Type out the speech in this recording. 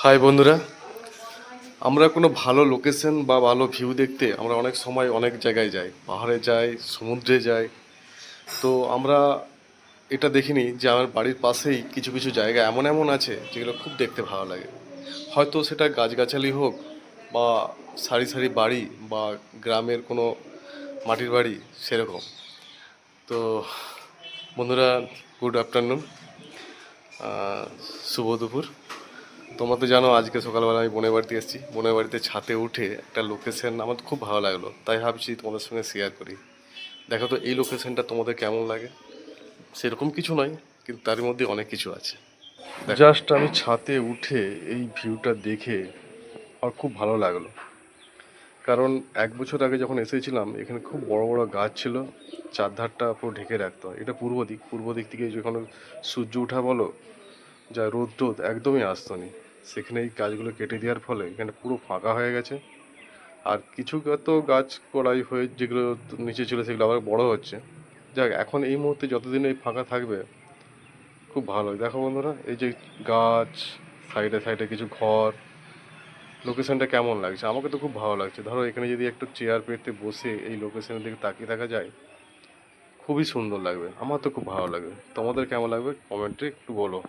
High বন্ধুরা, আমরা কোনো ভালো লোকেশন বা ভালো ভিউ দেখতে আমরা অনেক সময় অনেক জায়গায় যাই, পাহাড়ে যাই, সমুদ্রে যাই। তো আমরা এটা দেখিনি যে আমার বাড়ির পাশেই কিছু কিছু জায়গা এমন এমন আছে যেগুলো খুব দেখতে ভালো লাগে। হয়তো সেটা গাছগাছালি হোক বা সারি সারি বাড়ি বা গ্রামের কোনো মাটির বাড়ি সেরকম। তো বন্ধুরা, গুড আফটারনুন, শুভ দুপুর। তোমরা তো জানো আজকে সকালবেলা আমি বোনের বাড়িতে এসেছি। বোনের বাড়িতে ছাদে উঠে একটা লোকেশন আমার খুব ভালো লাগলো, তাই ভাবছি তোমাদের সঙ্গে শেয়ার করি। দেখো তো এই লোকেশনটা তোমাদের কেমন লাগে। সেরকম কিছু নয়, কিন্তু তার মধ্যে অনেক কিছু আছে। জাস্ট আমি ছাদে উঠে এই ভিউটা দেখে আমার খুব ভালো লাগলো। কারণ 1 বছর আগে যখন এসেছিলাম এখানে খুব বড় বড় গাছ ছিল, চারধারটা পুরো ঢেকে রাখতো। এটা পূর্ব দিক থেকে যখন সূর্য ওঠা বলো, যা রোদ টোদ একদমই আসতো নি। সেখানে এই গাছগুলো কেটে দেওয়ার ফলে এখানে পুরো ফাঁকা হয়ে গেছে। আর কিছু তো গাছ কড়াই হয়ে যেগুলো নিচে ছিল সেগুলো আবার বড় হচ্ছে। যাক, এখন এই মুহূর্তে যতদিন এই ফাঁকা থাকবে খুব ভালো। দেখো বন্ধুরা, এই যে গাছ, সাইডে সাইডে কিছু ঘর, লোকেশনটা কেমন লাগছে? আমাকে তো খুব ভালো লাগছে। ধরো এখানে যদি একটু চেয়ার পেতে বসে এই লোকেশনের দিকে তাকিয়ে থাকা যায়, খুবই সুন্দর লাগবে। আমার তো খুব ভালো লাগবে। তোমাদের কেমন লাগবে কমেন্টে একটু বলো।